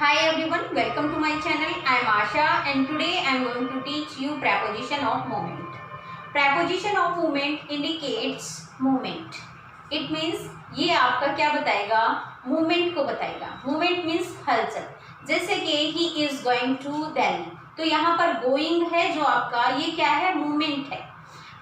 Hi everyone, welcome to my channel. I am Asha and today I am going to teach you preposition of moment. Preposition of moment indicates movement. It means ये आपका क्या बताएगा, movement को बताएगा. Movement means हलचल. जैसे कि he is going to Delhi, तो यहाँ पर going है जो आपका, ये क्या है, movement है.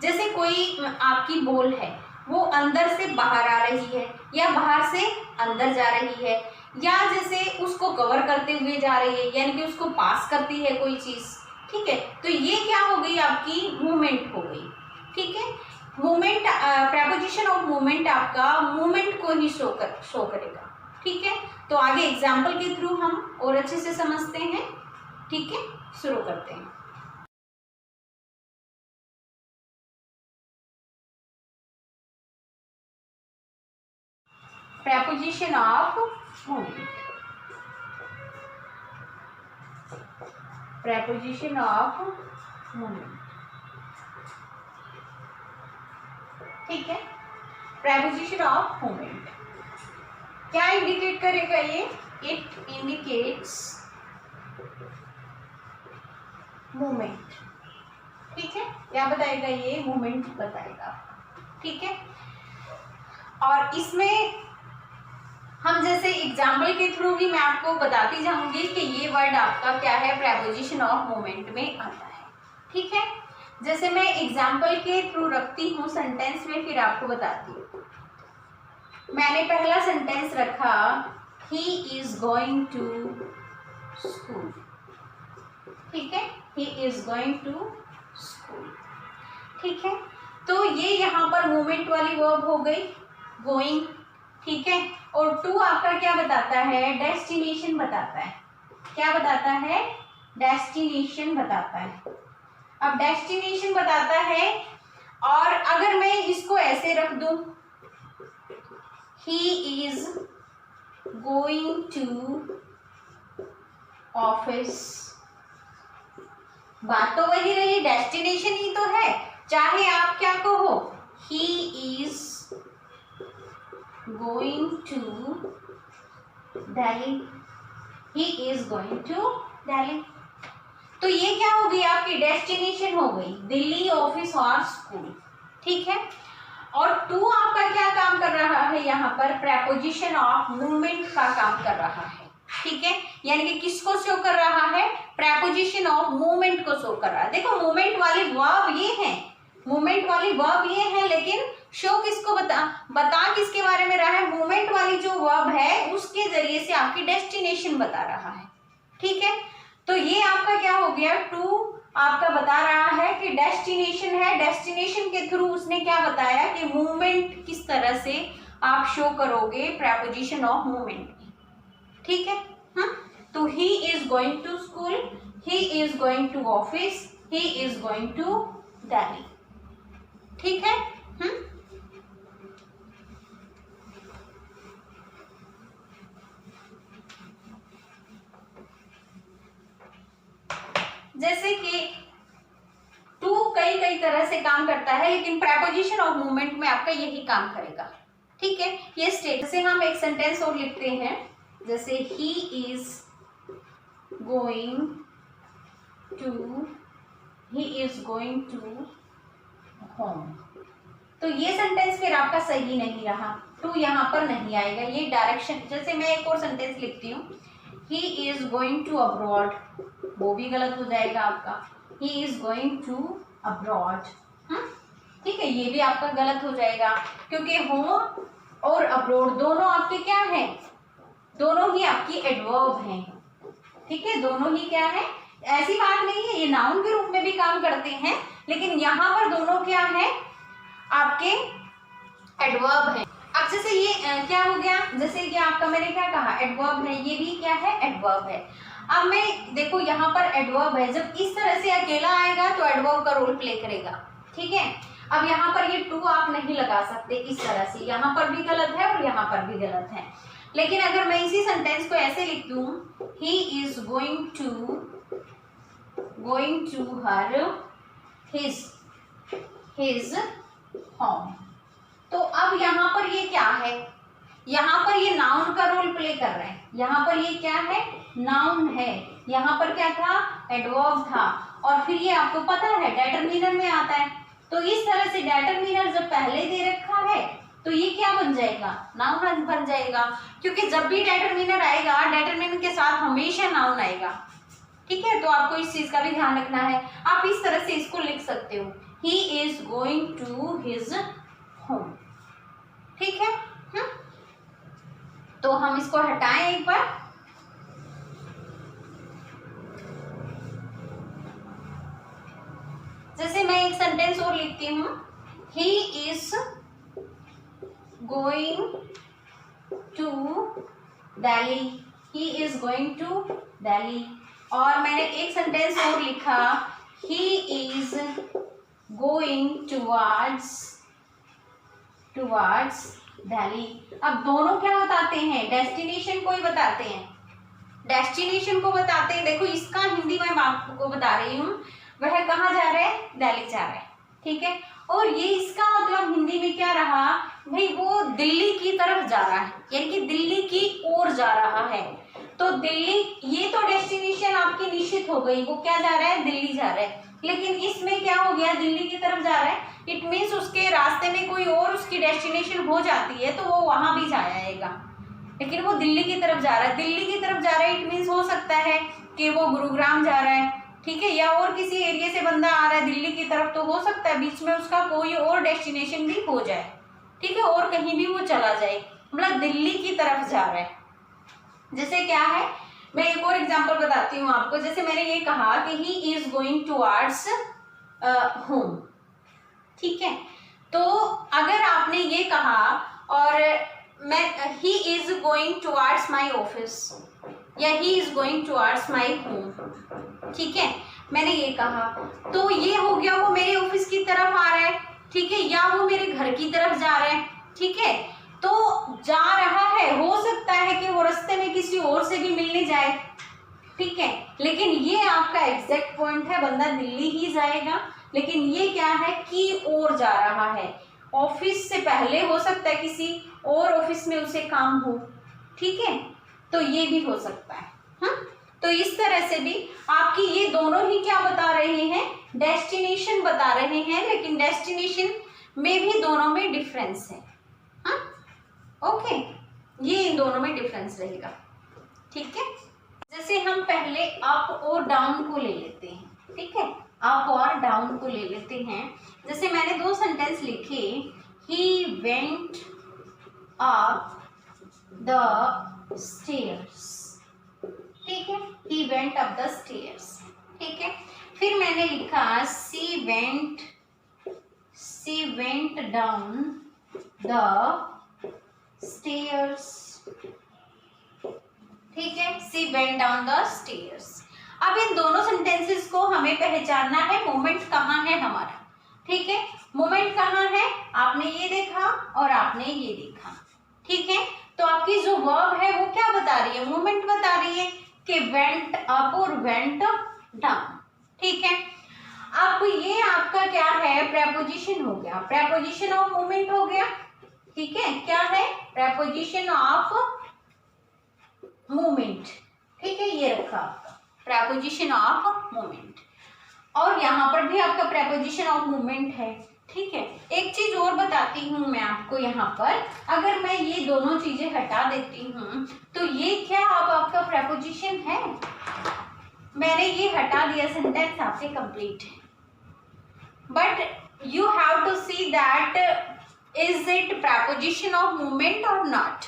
जैसे कोई आपकी बॉल है, वो अंदर से बाहर आ रही है या बाहर से अंदर जा रही है, या जैसे उसको कवर करते हुए जा रही है, यानी कि उसको पास करती है कोई चीज. ठीक है, तो ये क्या हो गई, आपकी मूवमेंट हो गई. ठीक है, मूवमेंट, प्रेपोजिशन ऑफ मूवमेंट आपका मूवमेंट को ही शो करेगा. ठीक है, तो आगे एग्जाम्पल के थ्रू हम और अच्छे से समझते हैं. ठीक है, शुरू करते हैं. preposition of movement. preposition of movement. ठीक है, preposition of movement क्या इंडिकेट करेगा ये? It indicates movement. ठीक है, क्या बताएगा ये? मूवमेंट बताएगा. ठीक है, और इसमें हम जैसे एग्जाम्पल के थ्रू भी मैं आपको बताती जाऊंगी कि ये वर्ड आपका क्या है, प्रेपोजिशन ऑफ मूवमेंट में आता है. ठीक है, जैसे मैं एग्जाम्पल के थ्रू रखती हूँ सेंटेंस में, फिर आपको बताती हूँ. मैंने पहला सेंटेंस रखा, he is going to school. ठीक है, he is going to school. ठीक है, तो ये यहाँ पर मूवमेंट वाली वर्ब हो गई, गोइंग. ठीक है, और टू आपका क्या बताता है? डेस्टिनेशन बताता है. क्या बताता है? डेस्टिनेशन बताता है. अब डेस्टिनेशन बताता है, और अगर मैं इसको ऐसे रख दूं, he is going to office, बात तो वही रही, डेस्टिनेशन ही तो है. चाहे आप क्या कहो, he is going to Delhi, he is going to Delhi. तो ये क्या हो गई, आपकी डेस्टिनेशन हो गई, दिल्ली, ऑफिस और स्कूल. ठीक है, और टू आपका क्या काम कर रहा है यहाँ पर? प्रेपोजिशन ऑफ मूवमेंट का काम कर रहा है. ठीक है, यानी कि किसको शो कर रहा है? प्रेपोजिशन ऑफ मूवमेंट को शो कर रहा है. देखो, मूवमेंट वाली वर्ब ये है, मूवमेंट वाली वर्ब ये है, लेकिन शो किसको बता किसके बारे में रहा है? मूवमेंट वाली जो वर्ब है उसके जरिए से आपकी डेस्टिनेशन बता रहा है. ठीक है, तो ये आपका क्या हो गया, टू आपका बता रहा है कि डेस्टिनेशन है. डेस्टिनेशन के थ्रू उसने क्या बताया कि मूवमेंट किस तरह से आप शो करोगे प्रेपोजिशन ऑफ मूवमेंट की. ठीक है, तो he is going to school, he is going to office, he is going to Delhi. ठीक है, जैसे कि टू कई तरह से काम करता है, लेकिन प्रेपोजिशन ऑफ मूवमेंट में आपका यही काम करेगा. ठीक है, ये स्टेट से हम एक सेंटेंस और लिखते हैं, जैसे he is going to home. तो ये सेंटेंस फिर आपका सही नहीं रहा, टू यहाँ पर नहीं आएगा, ये डायरेक्शन. जैसे मैं एक और सेंटेंस लिखती हूँ, he is going to abroad, वो भी गलत हो जाएगा आपका. He is going to abroad. ठीक है, ये भी आपका गलत हो जाएगा, क्योंकि होम और अब्रॉड दोनों आपके क्या हैं? दोनों ही आपकी एडवर्ब हैं. ठीक है, दोनों ही क्या है? ऐसी बात नहीं है, ये नाउन के रूप में भी काम करते हैं, लेकिन यहाँ पर दोनों क्या है? आपके एडवर्ब है. अब जैसे ये क्या हो गया, जैसे कि आपका मैंने क्या कहा, एडवर्ब है, ये भी क्या है? एडवर्ब है. अब मैं देखो यहाँ पर एडवर्ब है, जब इस तरह से अकेला आएगा तो एडवर्ब का रोल प्ले करेगा. ठीक है, अब यहाँ पर ये टू आप नहीं लगा सकते इस तरह से, यहाँ पर भी गलत है और यहाँ पर भी गलत है. लेकिन अगर मैं इसी सेंटेंस को ऐसे लिख दूं, he is going to her his home, तो अब यहाँ पर ये क्या है? यहाँ पर ये नाउन का रोल प्ले कर रहे हैं। यहाँ पर ये क्या है, नाउन है, यहाँ पर क्या था, एडवर्ब था, और फिर ये आपको पता है डिटरमिनर में आता है। तो इस तरह से डिटरमिनर जब पहले दे रखा है तो ये क्या बन जाएगा, नाउन बन जाएगा, क्योंकि जब भी डिटरमिनर आएगा डिटरमिनर के साथ हमेशा नाउन आएगा। ठीक है, तो आपको इस चीज का भी ध्यान रखना है। आप इस तरह से इसको लिख सकते हो, he is going to his home. ठीक है, तो हम इसको हटाएं एक बार। जैसे मैं एक सेंटेंस और लिखती हूँ, he is going to Delhi, he is going to Delhi. और मैंने एक सेंटेंस और लिखा, he is going towards Delhi. अब दोनों क्या बताते हैं, डेस्टिनेशन को ही बताते हैं, डेस्टिनेशन को बताते हैं। देखो इसका हिंदी में आपको बता रही हूँ, वह कहाँ जा रहा है, दिल्ली जा रहा है। ठीक है, और ये इसका मतलब हिंदी में क्या रहा भाई, वो दिल्ली की तरफ जा रहा है, यानी कि दिल्ली की ओर जा रहा है। तो दिल्ली, ये तो डेस्टिनेशन आपकी निश्चित हो गई, वो क्या जा रहा है, दिल्ली जा रहा है। लेकिन इसमें क्या हो गया, दिल्ली की तरफ जा रहा है, इट मीन्स उसके रास्ते में कोई और उसकी डेस्टिनेशन हो जाती है तो वो वहां भी जाएगा, लेकिन वो दिल्ली की तरफ जा रहा है। दिल्ली की तरफ जा रहा है, इट मीन्स हो सकता है कि वो गुरुग्राम जा रहा है, ठीक है, या और किसी एरिया से बंदा आ रहा है दिल्ली की तरफ, तो हो सकता है बीच में उसका कोई और डेस्टिनेशन भी हो जाए। ठीक है, और कहीं भी वो चला जाए, मतलब दिल्ली की तरफ जा रहा है। जैसे क्या है, मैं एक और एग्जांपल बताती हूँ आपको। जैसे मैंने ये कहा कि he is going towards home. ठीक है, तो अगर आपने ये कहा और मैं, he is going towards my office या he is going towards my home, ठीक है, मैंने ये कहा, तो ये हो गया वो मेरे ऑफिस की तरफ आ रहा है, ठीक है, या वो मेरे घर की तरफ जा रहा है। ठीक है, तो जा रहा है, हो सकता है कि वो रास्ते में किसी और से भी मिलने जाए। ठीक है, लेकिन ये आपका एग्जैक्ट पॉइंट है, बंदा दिल्ली ही जाएगा, लेकिन ये क्या है, की ओर जा रहा है। ऑफिस से पहले हो सकता है किसी और ऑफिस में उसे काम हो। ठीक है, तो ये भी हो सकता है। हाँ, तो इस तरह से भी आपकी ये दोनों ही क्या बता रहे हैं, डेस्टिनेशन बता रहे हैं, लेकिन डेस्टिनेशन में भी दोनों में डिफरेंस है। हाँ, ओके, ये इन दोनों में डिफरेंस रहेगा। ठीक है, जैसे हम पहले अप और डाउन को ले लेते हैं। ठीक है, अप और डाउन को ले लेते हैं। जैसे मैंने दो सेंटेंस लिखे, he went up the stairs. ठीक है, he went up the stairs. ठीक है, फिर मैंने लिखा she went down the stairs. ठीक है, she went down the stairs. अब इन दोनों सेंटेंसेस को हमें पहचानना है, मोमेंट कहाँ है हमारा। ठीक है, मोमेंट कहाँ है, आपने ये देखा और आपने ये देखा। ठीक है, तो आपकी जो वर्ब है वो क्या बता रही है, मोमेंट बता रही है कि वेंट अप और वेंट डाउन। ठीक है, अब ये आपका क्या है, प्रेपोजिशन हो गया, प्रेपोजिशन ऑफ मोमेंट हो गया। ठीक है, क्या है, प्रेपोजिशन ऑफ मोमेंट। ठीक है, ये रखा आपका प्रेपोजिशन ऑफ मोमेंट, और यहाँ पर भी आपका प्रेपोजिशन ऑफ मोमेंट है। ठीक है, एक चीज और बताती हूँ मैं आपको, यहाँ पर अगर मैं ये दोनों चीजें हटा देती हूँ तो ये क्या अब आपका प्रेपोजिशन है, मैंने ये हटा दिया, सेंटेंस आपके कंप्लीट है। But you have to see that is it preposition of moment और नॉट।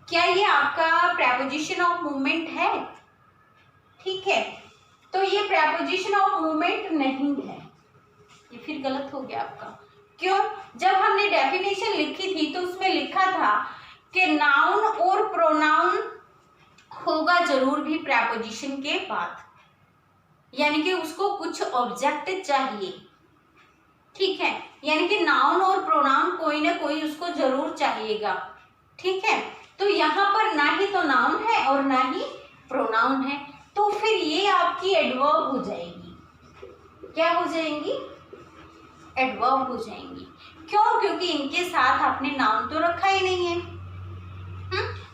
क्या ये आपका प्रेपोजिशन ऑफ मूवमेंट है? ठीक है, तो ये प्रेपोजिशन ऑफ मूवमेंट नहीं है, ये फिर गलत हो गया आपका। क्यों? जब हमने डेफिनेशन लिखी थी तो उसमें लिखा था कि नाउन और प्रोनाउन होगा जरूर भी प्रेपोजिशन के बाद, यानी कि उसको कुछ ऑब्जेक्ट चाहिए। ठीक है, यानी कि नाउन और प्रोनाउन कोई ना कोई उसको जरूर चाहिएगा। ठीक है, तो यहाँ पर ना ही तो नाउन है और ना ही प्रोनाउन है, तो फिर ये आपकी एडवर्ब हो जाएगी। क्या हो जाएंगी? एडवर्ब हो जाएंगी। क्यों? क्योंकि इनके साथ आपने नाउन तो रखा ही नहीं है।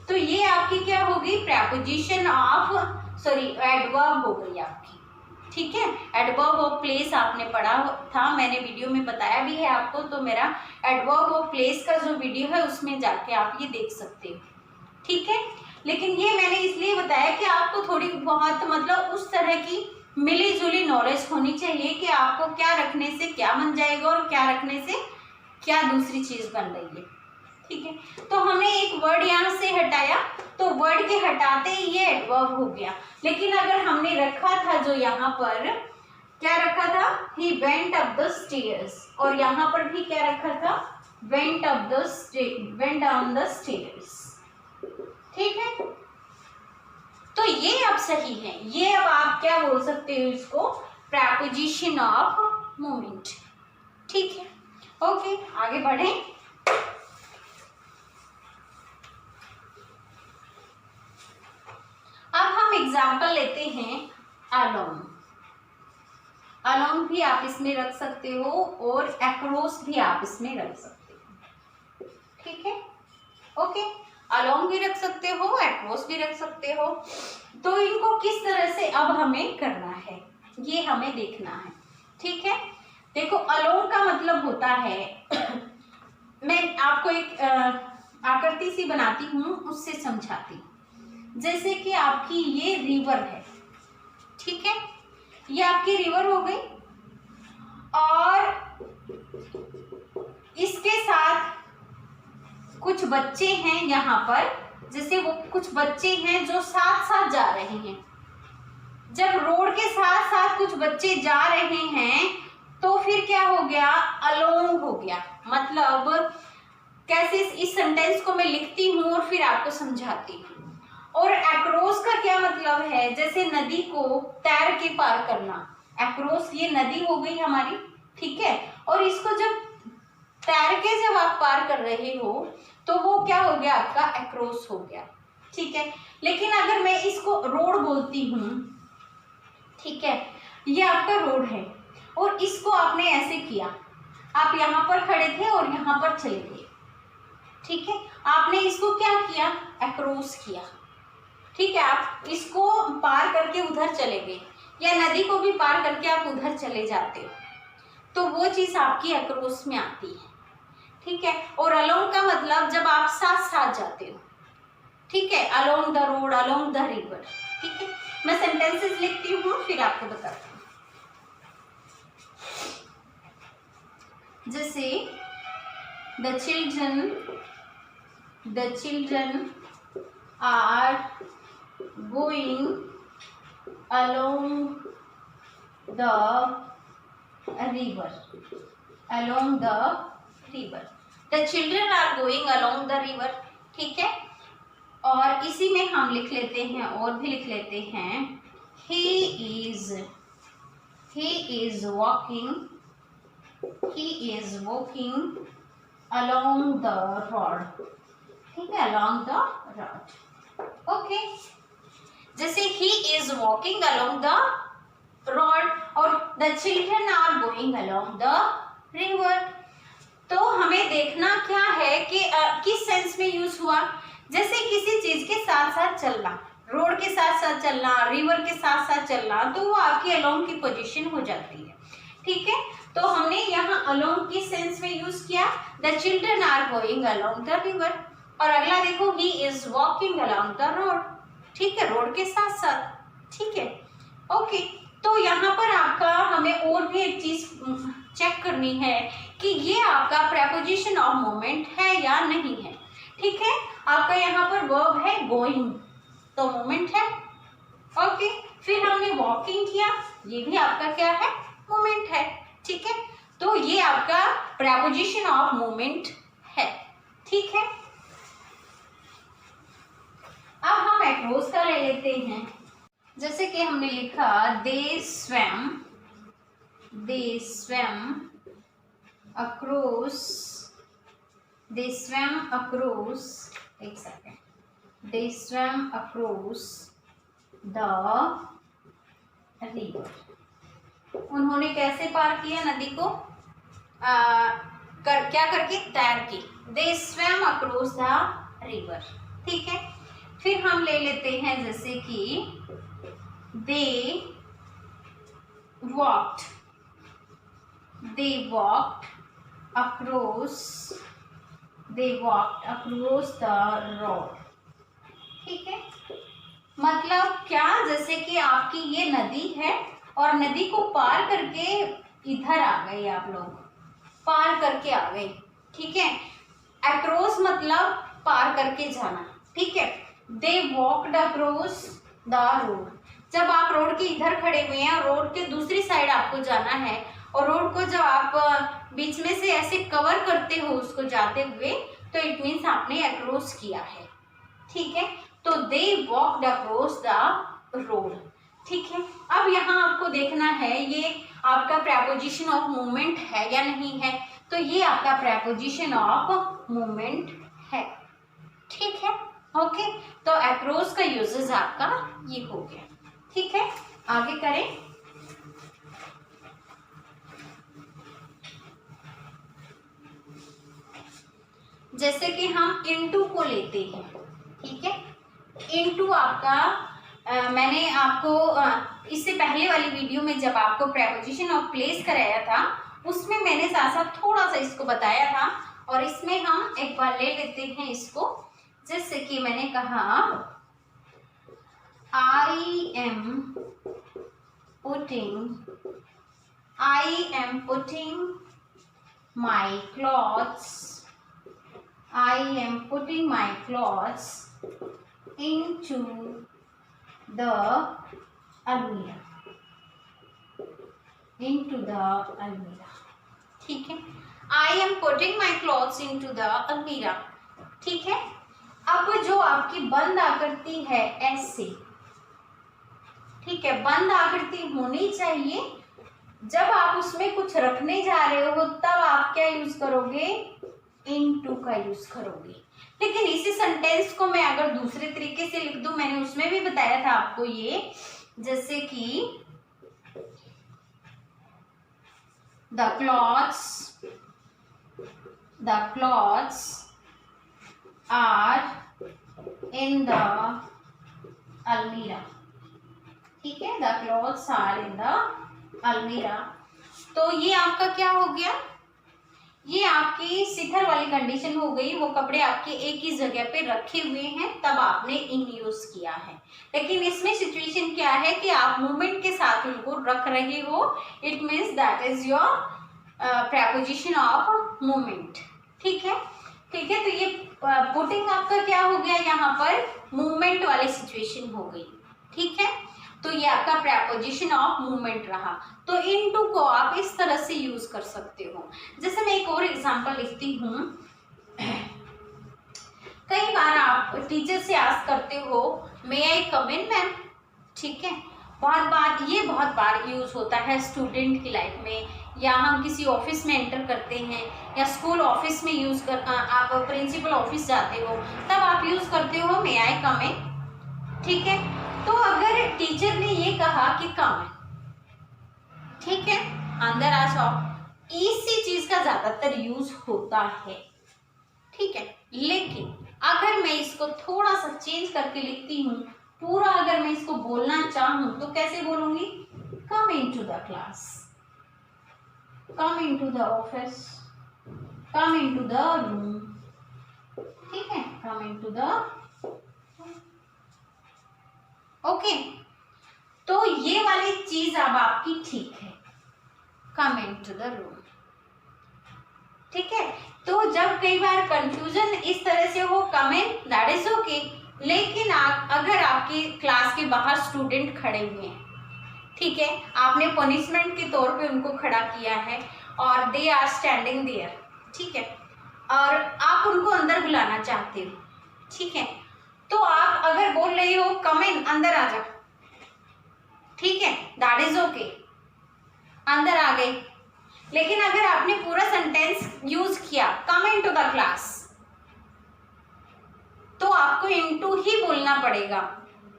तो तो ये आपकी क्या होगी, प्रेपोजिशन ऑफ एडवर्ब हो गई आपकी। ठीक है, एडवर्ब ऑफ प्लेस आपने पढ़ा था, मैंने वीडियो में बताया भी है आपको, तो मेरा एडवर्ब ऑफ प्लेस का जो वीडियो है उसमें जाके आप ये देख सकते हो। ठीक है, लेकिन ये मैंने इसलिए बताया कि आपको थोड़ी बहुत मतलब उस तरह की मिली जुली नॉलेज होनी चाहिए कि आपको क्या रखने से क्या बन जाएगा और क्या रखने से क्या दूसरी चीज बन रही है। ठीक है, तो हमने एक वर्ड यहाँ से हटाया, तो वर्ड के हटाते ही ये एडवर्ब हो गया। लेकिन अगर हमने रखा था जो यहाँ पर क्या रखा था, he went up the stairs, और यहाँ पर भी क्या रखा था, went down the stairs। ठीक है, तो ये अब सही है, ये अब आप क्या बोल सकते हो इसको, प्रेपोजिशन ऑफ मोमेंट। ठीक है, ओके, आगे बढ़ें। अब हम एग्जाम्पल लेते हैं अलोंग। अलोंग भी आप इसमें रख सकते हो और अक्रॉस भी आप इसमें रख सकते हो। ठीक है, ओके, अलोंग भी रख सकते हो, अक्रॉस भी रख सकते हो। तो इनको किस तरह से अब हमें करना है ये हमें देखना है। ठीक है, देखो अलोंग का मतलब होता है मैं आपको एक आकृति सी बनाती हूँ, उससे समझाती हूँ। जैसे कि आपकी ये रिवर है, ठीक है, ये आपकी रिवर हो गई, और इसके साथ कुछ बच्चे हैं यहाँ पर, जैसे वो कुछ बच्चे हैं जो साथ साथ जा रहे हैं। जब रोड के साथ साथ कुछ बच्चे जा रहे हैं तो फिर क्या हो गया, अलोंग हो गया। मतलब कैसे, इस सेंटेंस को मैं लिखती हूँ और फिर आपको समझाती हूँ। और अक्रॉस का क्या मतलब है, जैसे नदी को तैर के पार करना, अक्रॉस ये नदी हो गई हमारी। ठीक है, और इसको जब तैर के जब आप पार कर रहे हो तो वो क्या हो गया, आपका अक्रॉस हो गया। ठीक है, लेकिन अगर मैं इसको रोड बोलती हूँ, ठीक है, ये आपका रोड है और इसको आपने ऐसे किया, आप यहाँ पर खड़े थे और यहाँ पर चले गए। ठीक है, आपने इसको क्या किया, अक्रॉस किया। ठीक है, आप इसको पार करके उधर चले गए, या नदी को भी पार करके आप उधर चले जाते हो, तो वो चीज आपकी अक्रॉस में आती है। ठीक है, और अलोंग का मतलब जब आप साथ साथ जाते हो। ठीक है, along the road, along the river. ठीक है, मैं सेंटेंसेस लिखती हूँ फिर आपको बताती हूँ। जैसे the children are going along the river, along the river, the children are going along the river. ठीक है, और इसी में हम लिख लेते हैं और भी लिख लेते हैं, he is walking along the road। ठीक है, along the road। ओके, जैसे he is walking along the road और the children are going along the river। तो हमें देखना क्या है कि किस सेंस में यूज हुआ। जैसे किसी चीज के साथ साथ चलना, रोड के साथ साथ चलना, रिवर के साथ साथ चलना, तो वो आपकी अलोंग की पोजीशन हो जाती है। ठीक है, तो हमने यहाँ अलोंग किस सेंस में यूज किया, the children are going along the river. और अगला देखो, he is walking along the road. ठीक है, रोड के साथ साथ। ठीक है, ओके, तो यहाँ पर आपका हमें और भी एक चीज चेक करनी है कि ये आपका प्रेपोजिशन ऑफ मोमेंट है या नहीं है। ठीक है, आपका यहाँ पर वर्ब है गोइंग, तो मोमेंट है। ओके, फिर हमने वॉकिंग किया, ये भी आपका क्या है, मोमेंट है। ठीक है, तो ये आपका प्रेपोजिशन ऑफ मोमेंट है। ठीक है, अब हम अक्रॉस का ले लेते हैं। जैसे कि हमने लिखा दे swam across, they swam across, एक second, they swam across the river। उन्होंने कैसे पार किया नदी को, क्या करके, तैर के। they swam across the river। ठीक है, फिर हम ले लेते हैं जैसे कि दे वॉक्ड अक्रॉस द रोड। ठीक है, मतलब क्या, जैसे कि आपकी ये नदी है और नदी को पार करके इधर आ गए आप लोग, पार करके आ गए। ठीक है, अक्रॉस मतलब पार करके जाना। ठीक है, दे वॉक्ड अक्रॉस द रोड, जब आप रोड के इधर खड़े हुए हैं और रोड के दूसरी साइड आपको जाना है और रोड को जब आप बीच में से ऐसे कवर करते हो उसको जाते हुए, तो इट मीन्स आपने अक्रॉस किया है। ठीक है, तो दे वॉक्ड अक्रॉस द रोड। ठीक है, अब यहाँ आपको देखना है ये आपका प्रेपोजिशन ऑफ मूवमेंट है या नहीं है, तो ये आपका प्रेपोजिशन ऑफ मूवमेंट है। ठीक है, ओके, तो अक्रॉस का यूजेस आपका ये हो गया। ठीक है, आगे करें। जैसे कि हम इनटू को लेते हैं। ठीक है, इनटू आपका मैंने आपको इससे पहले वाली वीडियो में जब आपको प्रेपोजिशन ऑफ प्लेस कराया था उसमें मैंने साथ साथ थोड़ा सा इसको बताया था, और इसमें हम एक बार ले लेते हैं इसको। जैसे कि मैंने कहा I am putting my clothes into the almirah। ठीक है, I am putting my clothes into the almirah। ठीक है, अब जो आपकी बंद आकृति है ऐसे, ठीक है, बंद आकृति होनी चाहिए। जब आप उसमें कुछ रखने जा रहे हो तब आप क्या यूज करोगे, इनटू का यूज करोगे। लेकिन इसी सेंटेंस को मैं अगर दूसरे तरीके से लिख दूं, मैंने उसमें भी बताया था आपको ये, जैसे कि the clothes are in the almirah। ठीक है, the clothes are in the almirah। तो ये आपका क्या हो गया, ये आपकी सिथर वाली कंडीशन हो गई। वो कपड़े आपके एक ही जगह पे रखे हुए हैं तब आपने इन यूज किया है। लेकिन इसमें सिचुएशन क्या है कि आप मूवमेंट के साथ उनको रख रहे हो, it means that is your preposition of movement. ठीक है, ठीक है, तो ये पुटिंग आपका क्या हो गया, यहाँ पर मूवमेंट वाली सिचुएशन हो गई। ठीक है, तो ये आपका प्रेपोजिशन ऑफ मूवमेंट रहा। तो इनटू को आप इस तरह से यूज कर सकते हो। जैसे मैं एक और एग्जांपल लिखती हूँ। कई बार आप टीचर से आस्क करते हो मे आई कम इन मैम। ठीक है, बहुत बार यूज होता है स्टूडेंट की लाइफ में, या हम किसी ऑफिस में एंटर करते हैं, या स्कूल ऑफिस में यूज कर, आप प्रिंसिपल ऑफिस जाते हो तब आप यूज करते हो मे आई कम इन। ठीक है, तो अगर टीचर ने ये कहा कि कम, ठीक है, अंदर आ जाओ, इसी चीज का ज्यादातर यूज होता है। ठीक है, लेकिन अगर मैं इसको थोड़ा सा चेंज करके लिखती हूँ, पूरा अगर मैं इसको बोलना चाहूं तो कैसे बोलूंगी, come into the class, come into the office, come into the room. ठीक है, कम इनटू द, ओके, तो ये वाली चीज अब आपकी ठीक है, कम इनटू द रूम। ठीक है, तो जब कई बार कंफ्यूजन इस तरह से हो, कम इन दैट इज ओके, लेकिन अगर आपके क्लास के बाहर स्टूडेंट खड़े हुए हैं, ठीक है, आपने पनिशमेंट के तौर पे उनको खड़ा किया है और दे आर स्टैंडिंग देयर, ठीक है, और आप उनको अंदर बुलाना चाहते हो, ठीक है, तो आप अगर बोल रही हो कम इन, अंदर आ जा, ठीक है, दैट इज ओके, अंदर आ गई। लेकिन अगर आपने पूरा सेंटेंस यूज किया कम इनटू द क्लास, तो आपको इनटू ही बोलना पड़ेगा।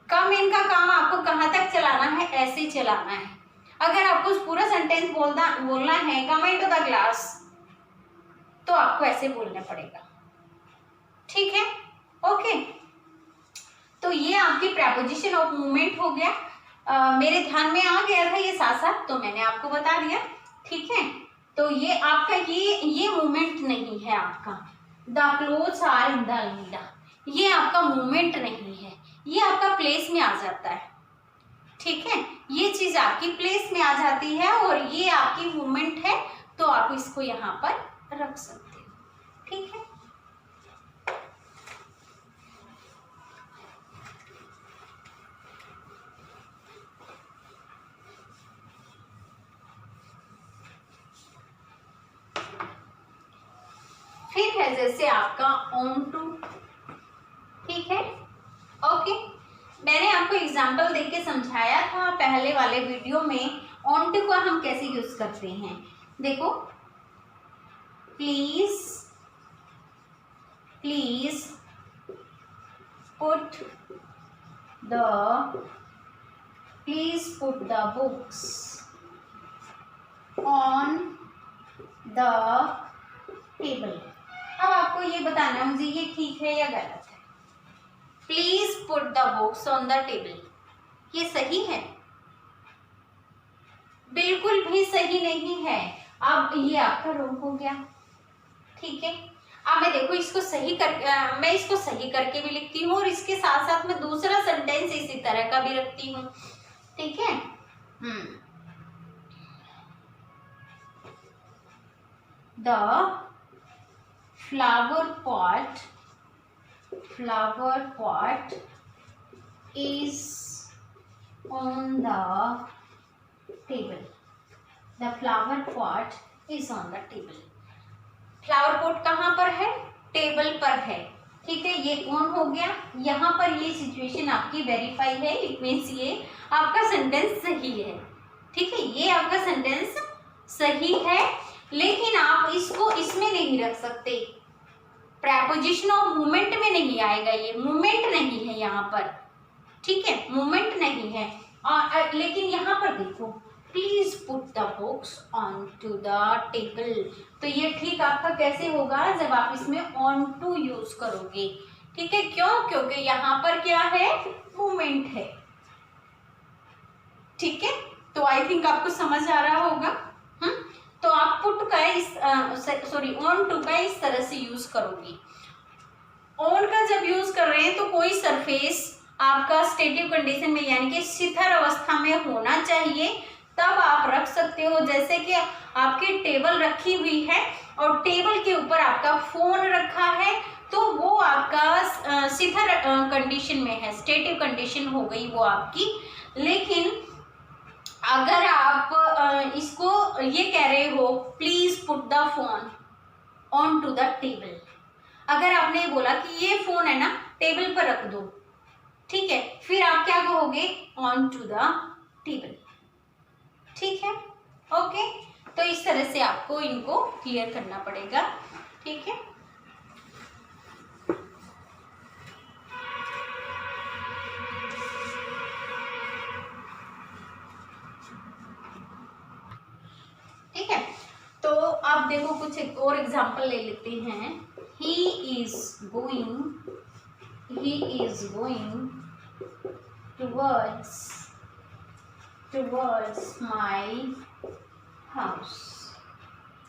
कम इन का काम आपको कहां तक चलाना है, ऐसे ही चलाना है। अगर आपको पूरा सेंटेंस बोलना है कम इनटू द क्लास, तो आपको ऐसे बोलना पड़ेगा। ठीक है, ओके। तो ये आपकी प्रेपोजिशन ऑफ मूवमेंट हो गया। मेरे ध्यान में आ गया था ये साथ साथ, तो मैंने आपको बता दिया, ठीक है। तो ये आपका ये मूवमेंट नहीं है आपका, the clothes are in the अलमीरा, ये आपका मूवमेंट नहीं है, ये आपका प्लेस में आ जाता है, ठीक है। ये चीज आपकी प्लेस में आ जाती है और ये आपकी मूवमेंट है, तो आप इसको यहाँ पर रख सकते हो, ठीक है। फिर है जैसे आपका ऑन टू, ठीक है, ओके। मैंने आपको एग्जाम्पल देके समझाया था पहले वाले वीडियो में ऑन टू का हम कैसे यूज करते हैं। देखो, please put the books on the table. अब आपको ये बताना है मुझे ये ठीक है या गलत है। Please put the books on the table, ये सही है? बिल्कुल भी सही नहीं है। अब ये आपका रॉन्ग हो गया, ठीक है। अब मैं देखो इसको सही कर मैं इसको सही करके भी लिखती हूँ और इसके साथ साथ मैं दूसरा सेंटेंस इसी तरह का भी रखती हूँ, ठीक है। The flower pot is on the table. The flower pot is on the table. Flower pot कहाँ पर है? टेबल पर है, ठीक है। ये ऑन हो गया, यहाँ पर ये सिचुएशन आपकी वेरीफाई है, इट मीन्स ये आपका सेंटेंस सही है, ठीक है। ये आपका सेंटेंस सही है, लेकिन आप इसको इसमें नहीं रख सकते, प्रेपोजिशन ऑफ मूवमेंट में नहीं आएगा, ये मूवमेंट नहीं है यहाँ पर, ठीक है, मूवमेंट नहीं है। लेकिन यहाँ पर देखो, please put the books on to the table, तो ये ठीक आपका कैसे होगा? जब आप इसमें ऑन टू यूज करोगे, ठीक है। क्यों? क्योंकि यहाँ पर क्या है? मूवमेंट है, ठीक है। तो आई थिंक आपको समझ आ रहा होगा। तो आप पुट का ऑन टू का इस तरह से यूज करोगे। ऑन का जब यूज कर रहे हैं तो कोई सरफेस आपका स्टेटिव कंडीशन में यानी कि शिथिल अवस्था में होना चाहिए, तब आप रख सकते हो। जैसे कि आपकी टेबल रखी हुई है और टेबल के ऊपर आपका फोन रखा है, तो वो आपका शिथिल कंडीशन में है, स्टेटिव कंडीशन हो गई वो आपकी। लेकिन अगर आप इसको ये कह रहे हो, please put the phone on to the table, अगर आपने बोला कि ये फोन है ना टेबल पर रख दो, ठीक है, फिर आप क्या कहोगे? ऑन टू द टेबल, ठीक है, ओके। तो इस तरह से आपको इनको क्लियर करना पड़ेगा, ठीक है। ठीक है, तो आप देखो कुछ एक और एग्जाम्पल ले लेते हैं। ही is going towards my house,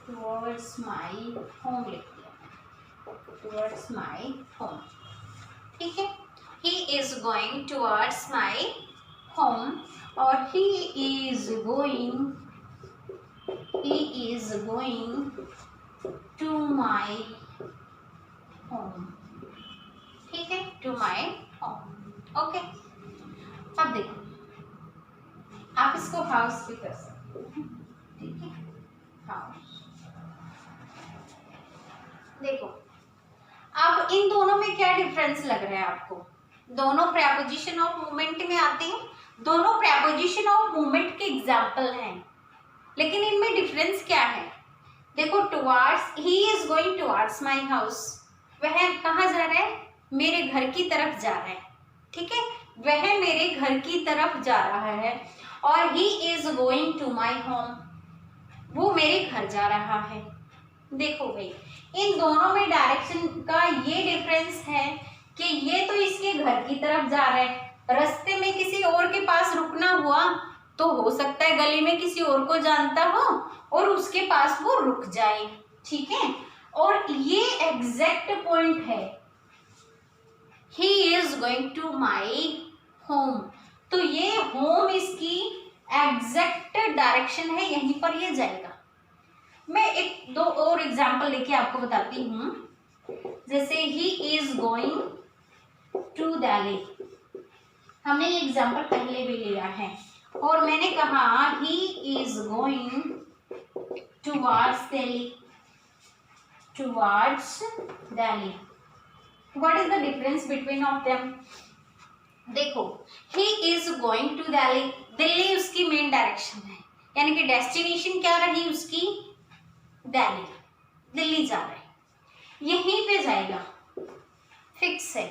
towards my home लिख दिया, टुवर्ड्स माई होम, ठीक है। He is going towards my home, और he is going to my home, ठीक है, to my home, ओके। अब देखो, आप इसको हाउस भी कर सकते हो, ठीक है, हाउस। देखो, अब इन दोनों में क्या डिफरेंस लग रहा है आपको? दोनों प्रेपोजिशन ऑफ मूवमेंट में आते हैं, दोनों प्रेपोजिशन ऑफ मूवमेंट के एग्जाम्पल हैं, लेकिन इनमें डिफरेंस क्या है? देखो, towards, he is going towards my house, वह कहाँ जा रहा है? मेरे घर की तरफ जा रहा है, ठीक है, वह मेरे घर की तरफ जा रहा है। और he is going to my home, वो मेरे घर जा रहा है। देखो भाई, इन दोनों में डायरेक्शन का ये डिफरेंस है कि ये तो इसके घर की तरफ जा रहा है, रास्ते में किसी और के पास रुकना हुआ तो हो सकता है गली में किसी और को जानता हो और उसके पास वो रुक जाए, ठीक है। और ये एग्जैक्ट पॉइंट है, he is going to my home, तो ये होम इसकी एग्जैक्ट डायरेक्शन है, यहीं पर ये जाएगा। मैं एक दो और एग्जाम्पल लेके आपको बताती हूँ। जैसे he is going to Delhi, हमने ये एग्जाम्पल पहले भी लिया है और मैंने कहा he is going towards Delhi, towards Delhi. What is the difference between of them? देखो, he is going to Delhi, Delhi उसकी मेन डायरेक्शन है, यानी कि डेस्टिनेशन क्या रही उसकी? दिल्ली, दिल्ली जा रहा है, यहीं पे जाएगा, फिक्स है।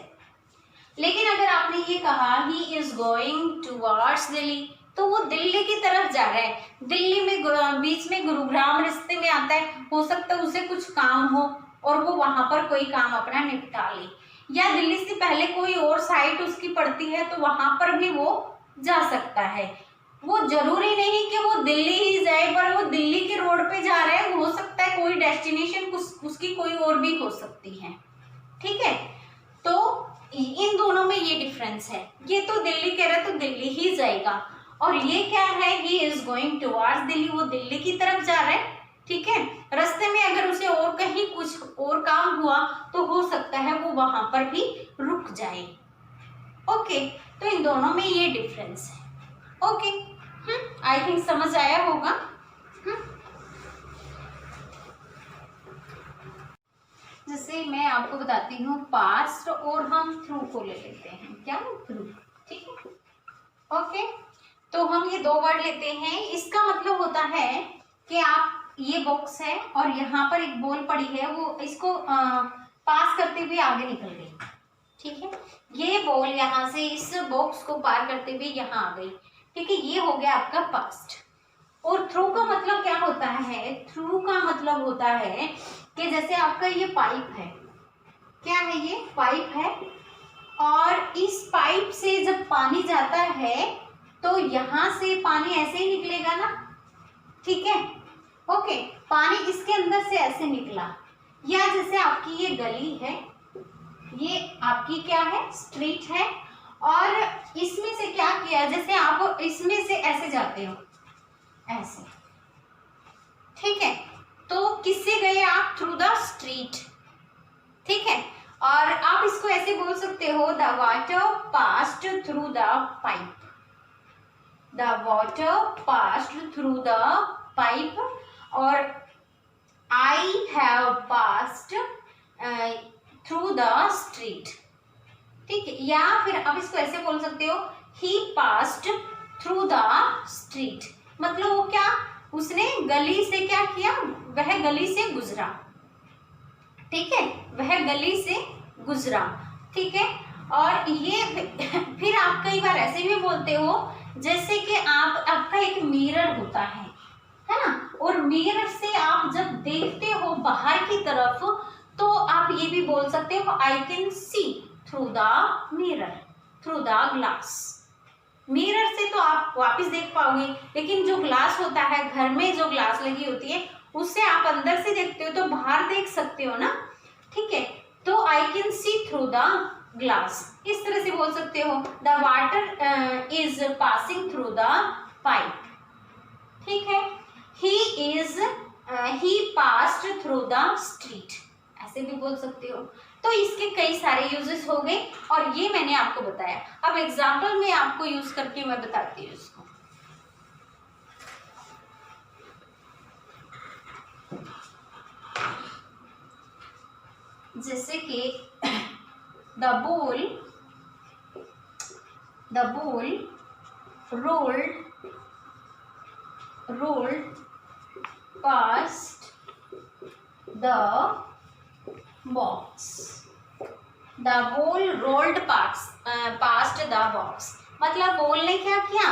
लेकिन अगर आपने ये कहा he is going towards Delhi, तो वो दिल्ली की तरफ जा रहा है, दिल्ली में बीच में गुरुग्राम रिश्ते में आता है, हो सकता है उसे कुछ काम हो और वो वहां पर कोई काम अपना निपटा ले, या दिल्ली से पहले कोई और साइट उसकी पड़ती है तो वहां पर भी वो जा सकता है। वो जरूरी नहीं कि वो दिल्ली ही जाए, पर वो दिल्ली के रोड पे जा रहा है, हो सकता है कोई डेस्टिनेशन उसकी कोई और भी हो सकती है, ठीक है। तो इन दोनों में ये डिफरेंस है, ये तो दिल्ली कह रहा है तो दिल्ली ही जाएगा, और ये क्या है, he is going towards Delhi, वो दिल्ली की तरफ जा रहा है, ठीक है। रास्ते में अगर उसे और कहीं कुछ और काम हुआ तो हो सकता है वो वहां पर भी रुक जाए, ओके। तो इन दोनों में ये डिफरेंस है, ओके। आई थिंक समझ आया होगा। जैसे मैं आपको बताती हूँ पास्ट, और हम थ्रू को ले लेते हैं, क्या थ्रू, ठीक है, ओके। तो हम ये दो वर्ड लेते हैं, इसका मतलब होता है कि आप, ये बॉक्स है और यहाँ पर एक बॉल पड़ी है, वो इसको पास करते हुए आगे निकल गई, ठीक है। ये बॉल यहाँ से इस बॉक्स को पार करते हुए यहाँ आ गई, ठीक है, ये हो गया आपका पास्ट। और थ्रू का मतलब क्या होता है? थ्रू का मतलब होता है कि जैसे आपका ये पाइप है, क्या है ये? पाइप है, और इस पाइप से जब पानी जाता है तो यहाँ से पानी ऐसे ही निकलेगा ना, ठीक है, ओके। पानी इसके अंदर से ऐसे निकला, या जैसे आपकी ये गली है, ये आपकी क्या है? स्ट्रीट है, और इसमें से क्या किया, जैसे आप इसमें से ऐसे जाते हो, ऐसे, ठीक है, तो किससे गए आप? थ्रू द स्ट्रीट, ठीक है। और आप इसको ऐसे बोल सकते हो, the water passed through the pipe, the water passed through the pipe, और I have passed through the street, ठीक है। या फिर आप इसको ऐसे बोल सकते हो, ही पास्ड थ्रू द स्ट्रीट, मतलब वो क्या, उसने गली से क्या किया, वह गली से गुजरा, ठीक है, वह गली से गुजरा, ठीक है। और ये फिर आप कई बार ऐसे भी बोलते हो, जैसे कि आपका एक मिरर होता है ना, और मिरर से आप जब देखते हो बाहर की तरफ, तो आप ये भी बोल सकते हो, I can see through the mirror, through the glass. Mirror से तो आप वापस देख पाओगे, लेकिन जो ग्लास होता है, घर में जो ग्लास लगी होती है, उससे आप अंदर से देखते हो तो बाहर देख सकते हो ना, ठीक है। तो I can see through the glass, इस तरह से बोल सकते हो, the water is passing through the pipe, ठीक है। ही पास्ड थ्रू द स्ट्रीट, ऐसे भी बोल सकते हो। तो इसके कई सारे यूजेस हो गए, और ये मैंने आपको बताया। अब एग्जाम्पल में आपको यूज करके मैं बताती हूँ इसको। जैसे कि the ball rolled past the box, the ball rolled past the box, मतलब बॉल ने क्या किया,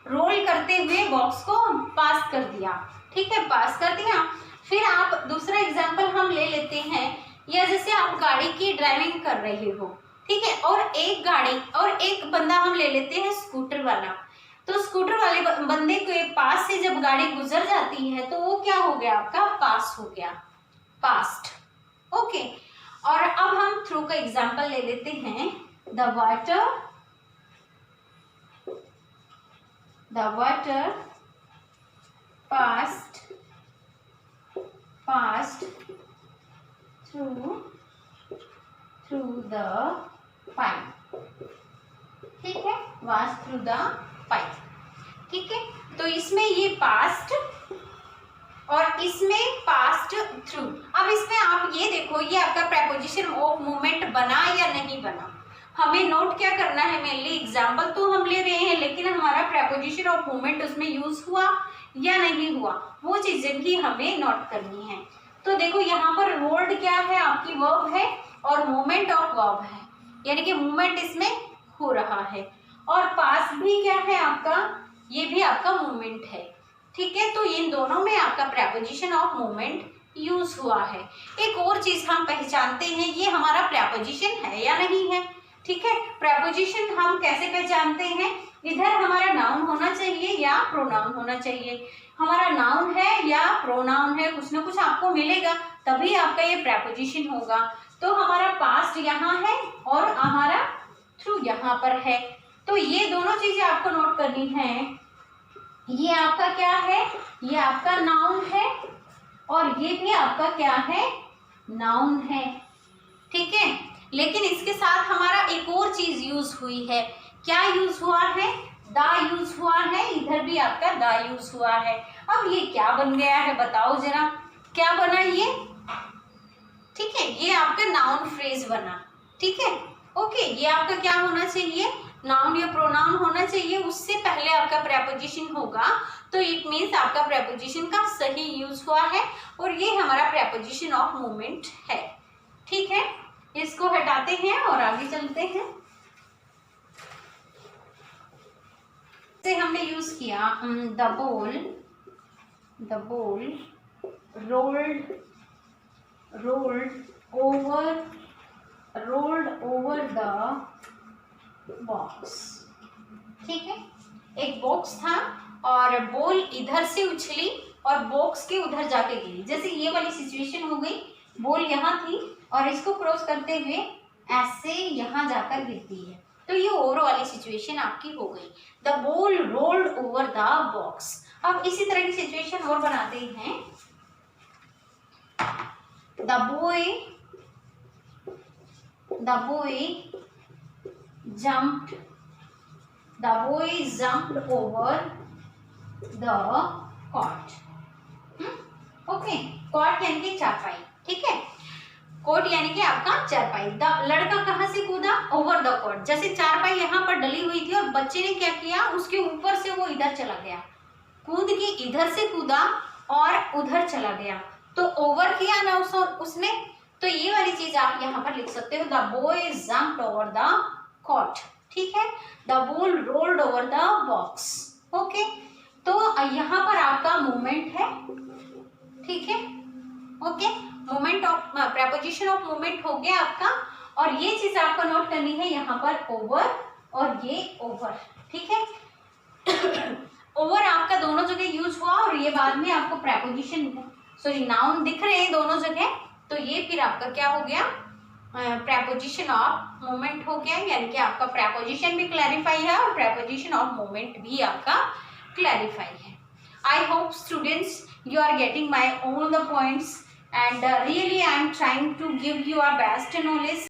रोल करते हुए बॉक्स को पास कर दिया, ठीक है, पास कर दिया। फिर आप दूसरा एग्जांपल हम ले लेते हैं, या जैसे आप गाड़ी की ड्राइविंग कर रहे हो, ठीक है। और एक गाड़ी और एक बंदा हम ले लेते हैं स्कूटर वाला। तो स्कूटर वाले बंदे के पास से जब गाड़ी गुजर जाती है तो वो क्या हो गया आपका, पास हो गया, पास्ट। ओके। और अब हम थ्रू का एग्जांपल ले लेते हैं। The water passed through the pipe। ठीक है, passed through the pipe। ठीक है, तो इसमें ये पास्ट और इसमें पास्ट थ्रू। अब इसमें आप ये देखो, ये आपका प्रेपोजिशन ऑफ मूवमेंट बना या नहीं बना, हमें नोट क्या करना है। मेनली एग्जांपल तो हम ले रहे हैं, लेकिन हमारा प्रेपोजिशन ऑफ मूवमेंट उसमें यूज हुआ या नहीं हुआ, वो चीजें भी हमें नोट करनी है। तो देखो यहाँ पर रोल्ड क्या है, आपकी वर्ब है, और मूवमेंट ऑफ वर्ब है, यानी कि मूवमेंट इसमें हो रहा है। और पास भी क्या है आपका, ये भी आपका मूवमेंट है। ठीक है, तो इन दोनों में आपका प्रेपोजिशन ऑफ मूवमेंट यूज हुआ है। एक और चीज हम पहचानते हैं, ये हमारा प्रेपोजिशन है या नहीं है। ठीक है, प्रेपोजिशन हम कैसे पहचानते हैं, इधर हमारा नाउन होना चाहिए या प्रोनाउन होना चाहिए। हमारा नाउन है या प्रोनाउन है, कुछ ना कुछ आपको मिलेगा, तभी आपका ये प्रेपोजिशन होगा। तो हमारा पास्ट यहाँ है और हमारा थ्रू यहाँ पर है। तो ये दोनों चीजें आपको नोट करनी है। ये आपका क्या है, ये आपका नाउन है, और ये भी आपका क्या है, नाउन है। ठीक है, लेकिन इसके साथ हमारा एक और चीज यूज हुई है। क्या यूज हुआ है, दा यूज हुआ है, इधर भी आपका दा यूज हुआ है। अब ये क्या बन गया है, बताओ जरा, क्या बना ये। ठीक है, ये आपका नाउन फ्रेज बना। ठीक है, ओके। ये आपका क्या होना चाहिए, नाउन या प्रोनाउन होना चाहिए, उससे पहले आपका प्रेपोजिशन होगा। तो इट मीन्स आपका प्रेपोजिशन का सही यूज हुआ है, और ये हमारा प्रेपोजिशन ऑफ मूवमेंट है। ठीक है, इसको हटाते हैं और आगे चलते हैं। से हमने यूज किया the ball rolled over the box. ठीक है, एक बॉक्स था और बॉल इधर से उछली और बॉक्स के उधर जाके गिरी। जैसे ये वाली सिचुएशन हो गई, बॉल यहाँ थी और इसको क्रॉस करते हुए ऐसे यहाँ जाकर गिरती है, तो ये ओवर वाली सिचुएशन आपकी हो गई। The ball rolled over the box. अब इसी तरह की सिचुएशन और बनाते हैं। The boy jumped over the cot। Okay, cot यानी कि चारपाई। ठीक है, कोट यानी कि आपका चारपाई। लड़का कहाँ से कूदा, ओवर द कॉट। जैसे चारपाई यहाँ पर डली हुई थी और बच्चे ने क्या किया, उसके ऊपर से वो इधर चला गया, कूद के इधर से कूदा और उधर चला गया, तो ओवर किया ना उसने। तो ये वाली चीज आप यहाँ पर लिख सकते हो, the boy jumped over the cot. ठीक है, the ball rolled over the box. Okay, तो यहाँ पर आपका मूवमेंट है। ठीक है, okay, movement of preposition of movement हो गया आपका। और ये चीज आपको नोट करनी है, यहाँ पर ओवर और ये ओवर। ठीक है, ओवर आपका दोनों जगह यूज हुआ और ये बाद में आपको प्रेपोजिशन नाउन दिख रहे हैं दोनों जगह, तो ये फिर आपका क्या हो गया, प्रेपोजिशन ऑफ मूवमेंट हो गया। यानी कि आपका प्रेपोजिशन भी क्लैरिफाई है और प्रेपोजिशन ऑफ मूवमेंट भी आपका क्लैरिफाई है। I hope students you are getting my all the points, and really I am trying to give you our best knowledge